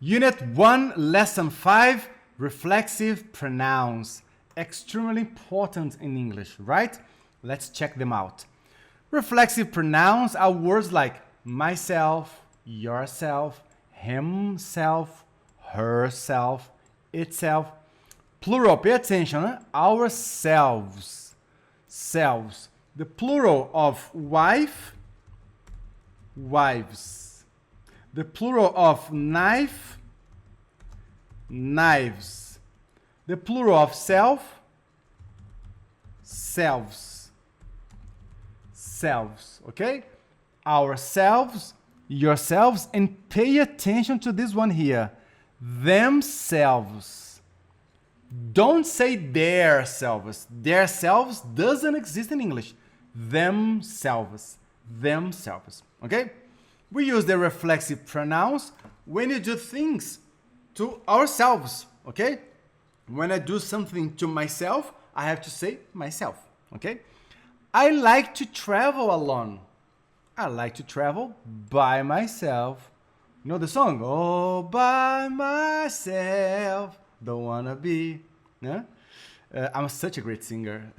Unit 1, Lesson 5, reflexive pronouns. Extremely important in English, right? Let's check them out. Reflexive pronouns are words like myself, yourself, himself, herself, itself. Plural, pay attention, huh? Ourselves, selves. The plural of wife, wives. The plural of knife, knives. The plural of self, selves. Selves, okay? Ourselves, yourselves, and pay attention to this one here. Themselves. Don't say their selves. Their selves doesn't exist in English. Themselves. Themselves, okay? We use the reflexive pronouns when you do things to ourselves, okay? When I do something to myself, I have to say myself, okay? I like to travel alone. I like to travel by myself. You know the song? Oh, by myself, don't wanna be. Yeah? I'm such a great singer.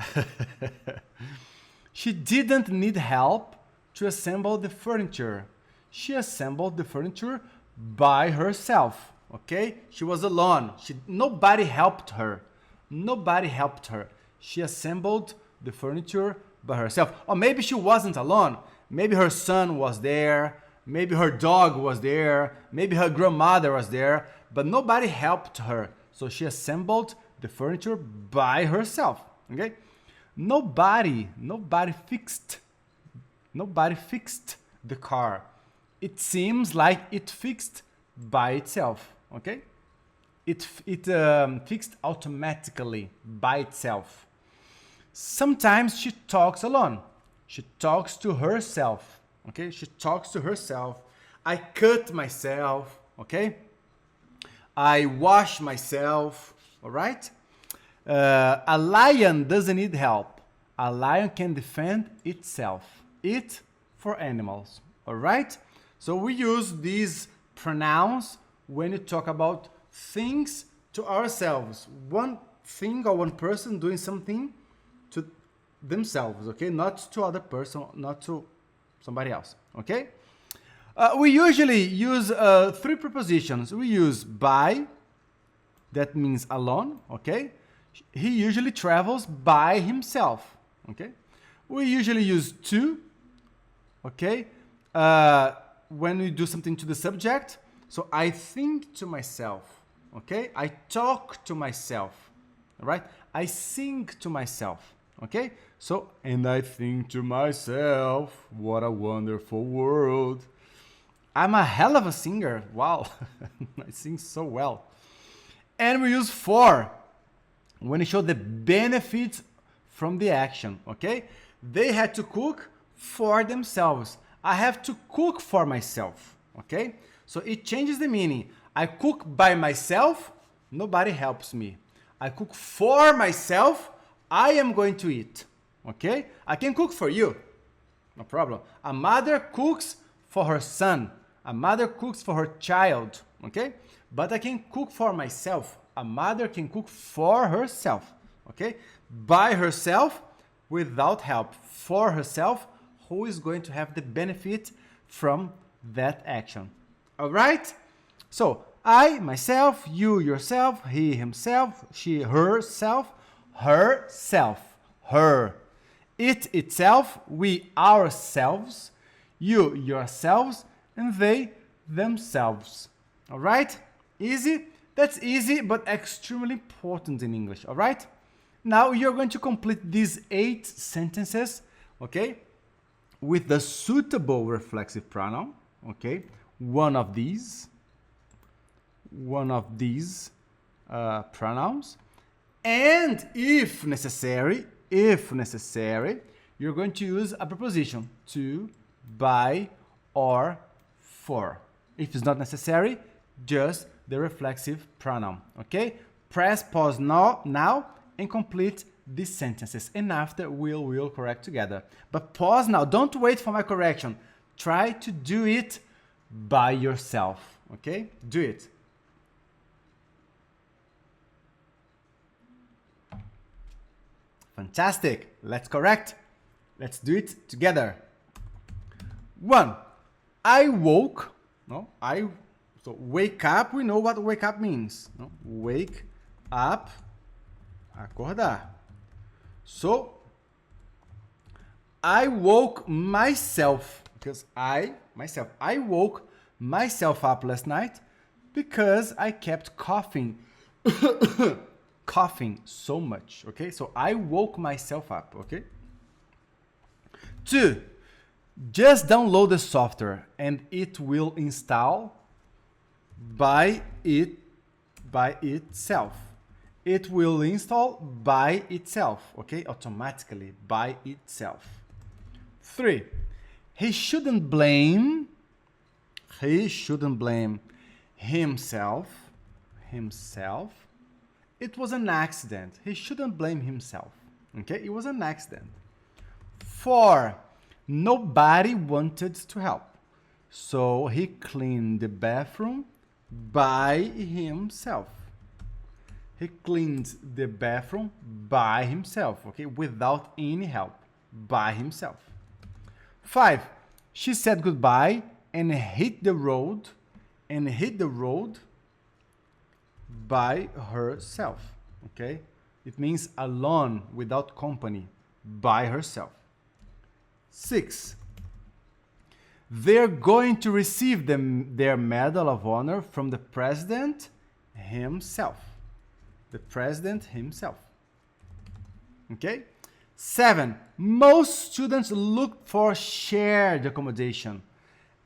She didn't need help to assemble the furniture. She assembled the furniture by herself, okay? She was alone. Nobody helped her. Nobody helped her. She assembled the furniture by herself. Or maybe she wasn't alone. Maybe her son was there. Maybe her dog was there. Maybe her grandmother was there. But nobody helped her. So she assembled the furniture by herself, okay? Nobody fixed the car. It seems like it fixed by itself, okay? It fixed automatically by itself. Sometimes she talks alone. She talks to herself, okay? She talks to herself. I cut myself, okay? I wash myself, all right? A lion doesn't need help. A lion can defend itself. It for animals, all right? So we use these pronouns when you talk about things to ourselves. One thing or one person doing something to themselves, okay? Not to other person, not to somebody else, okay? We usually use three prepositions. We use by, that means alone, okay? He usually travels by himself, okay? We usually use to, okay? When we do something to the subject, so I think to myself, okay? I talk to myself, all right? I sing to myself, okay? So, and I think to myself, what a wonderful world. I'm a hell of a singer, wow. I sing so well. And we use for, when you show the benefits from the action, okay? They had to cook for themselves. I have to cook for myself, okay? So it changes the meaning. I cook by myself, nobody helps me. I cook for myself, I am going to eat, okay? I can cook for you, no problem. A mother cooks for her son. A mother cooks for her child, okay? But I can cook for myself. A mother can cook for herself, okay? By herself, without help. For herself, who is going to have the benefit from that action. All right? So, I, myself, you, yourself, he, himself, she, herself, herself, her. It, itself, we, ourselves, you, yourselves, and they, themselves. All right? Easy? That's easy, but extremely important in English. All right? Now, you're going to complete these 8 sentences, okay? With the suitable reflexive pronoun, okay? One of these pronouns. And if necessary, you're going to use a preposition to, by, or for. If it's not necessary, just the reflexive pronoun, okay? Press pause now and complete these sentences, and after we'll correct together. But pause now, don't wait for my correction. Try to do it by yourself, okay? Do it. Fantastic. Let's correct. Let's do it together. 1. I woke. No, so wake up, we know what wake up means. No? Wake up, acordar. So, I woke myself, because I woke myself up last night because I kept coughing, coughing so much, okay? So, I woke myself up, okay? 2, just download the software and it will install by itself. It will install by itself, okay? Automatically, by itself. 3, he shouldn't blame himself. It was an accident. He shouldn't blame himself, okay? It was an accident. 4, nobody wanted to help. So he cleaned the bathroom by himself. He cleaned the bathroom by himself, okay? Without any help, by himself. 5, she said goodbye and hit the road by herself, okay? It means alone, without company, by herself. 6, they're going to receive their Medal of Honor from the president himself. The president himself. Okay? 7, most students look for shared accommodation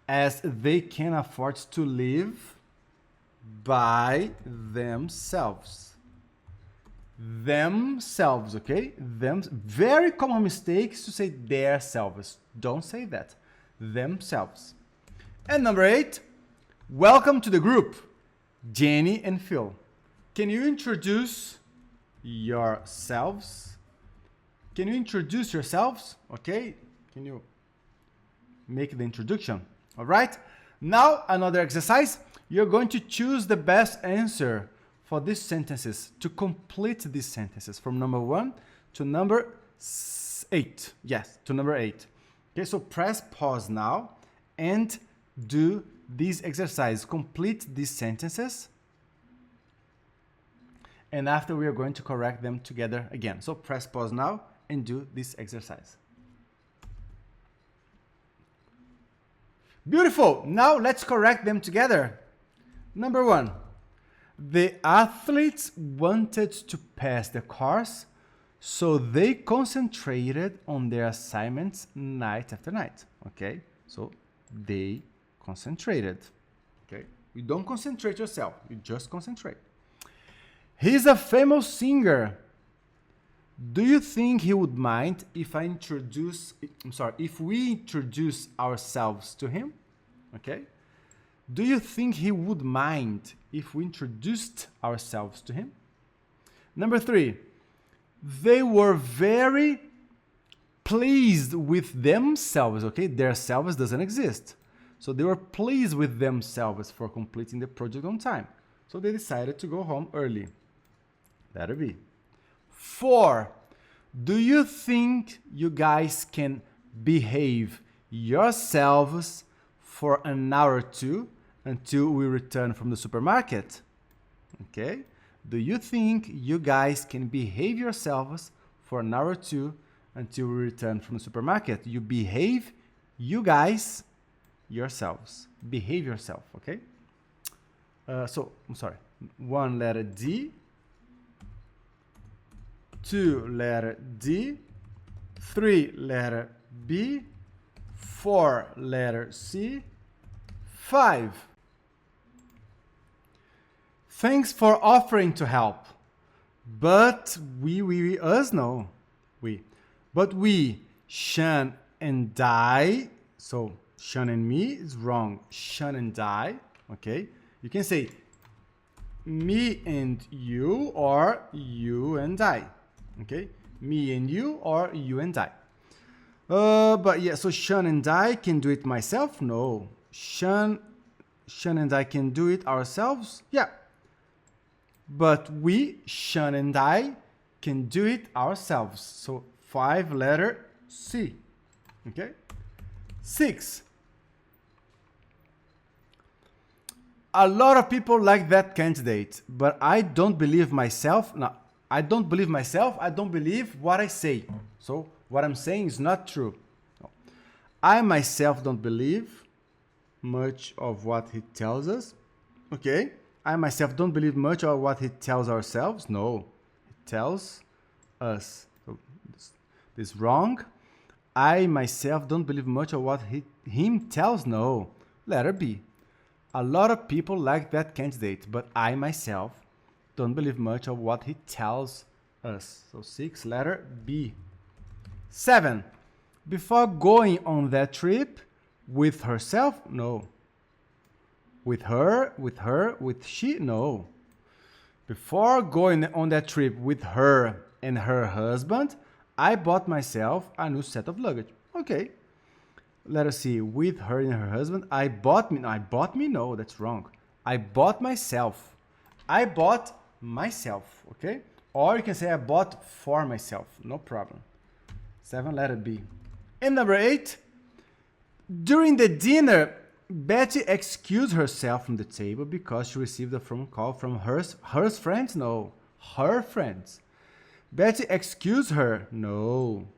as they can afford to live by themselves. Themselves, okay? Very common mistakes to say their selves. Don't say that. Themselves. And number 8, welcome to the group, Jenny and Phil. Can you introduce yourselves? Can you introduce yourselves? Okay? Can you make the introduction? All right? Now, another exercise. You're going to choose the best answer for these sentences to complete these sentences from number 1 to number 8. Yes, to number 8. Okay, so press pause now and do this exercise. Complete these sentences. And after we are going to correct them together again. So press pause now and do this exercise. Beautiful. Now let's correct them together. Number 1. The athletes wanted to pass the course, so they concentrated on their assignments night after night. Okay? So they concentrated. Okay? You don't concentrate yourself. You just concentrate. He's a famous singer. Do you think he would mind if if we introduce ourselves to him? Okay? Do you think he would mind if we introduced ourselves to him? Number 3, they were very pleased with themselves, okay? Their selves doesn't exist. So they were pleased with themselves for completing the project on time. So they decided to go home early. That'll be. 4, do you think you guys can behave yourselves for an hour or two until we return from the supermarket? Okay? Do you think you guys can behave yourselves for an hour or two until we return from the supermarket? You behave, you guys, yourselves. Behave yourself, okay? I'm sorry. 1 letter D, 2 letter D, 3 letter B, 4 letter C, 5. Thanks for offering to help. But But we, Sean and I, so Sean and me is wrong. Sean and I, okay? You can say me and you or you and I, okay? Me and you or you and I. But yeah, so Sean and I can do it myself? No. Sean and I can do it ourselves? Yeah. But we, Sean and I, can do it ourselves. So 5, letter C. Okay? 6. A lot of people like that candidate, but I don't believe myself. No, I don't believe myself. I don't believe what I say. So what I'm saying is not true. No. I myself don't believe much of what he tells us. Okay? I myself don't believe much of what he tells ourselves. No, he tells us. So this is wrong. I myself don't believe much of what him tells. No. Letter B. A lot of people like that candidate, but I myself don't believe much of what he tells us. So 6, letter B. 7. Before going on that trip, with herself? No. With her? With she? No. Before going on that trip with her and her husband, I bought myself a new set of luggage. Okay. Let us see. With her and her husband, I bought me. No, I bought me? No, that's wrong. I bought myself. I bought myself. Okay? Or you can say I bought for myself. No problem. 7, letter B. And number 8. During the dinner, Betty excused herself from the table because she received a phone call from her friends. No, her friends. Betty excused her. No.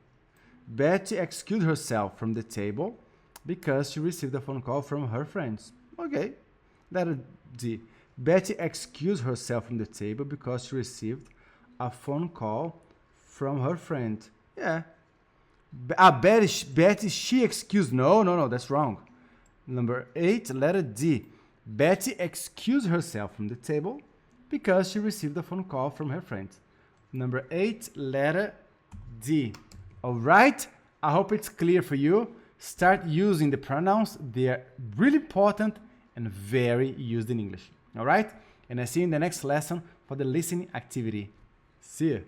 Betty excused herself from the table because she received a phone call from her friends. Okay. Letter D. Betty excused herself from the table because she received a phone call from her friend. Yeah. Betty, she excused. No, that's wrong. Number 8, letter D. Betty excused herself from the table because she received a phone call from her friend. Number 8, letter D. All right? I hope it's clear for you. Start using the pronouns. They are really important and very used in English. All right? And I see you in the next lesson for the listening activity. See you.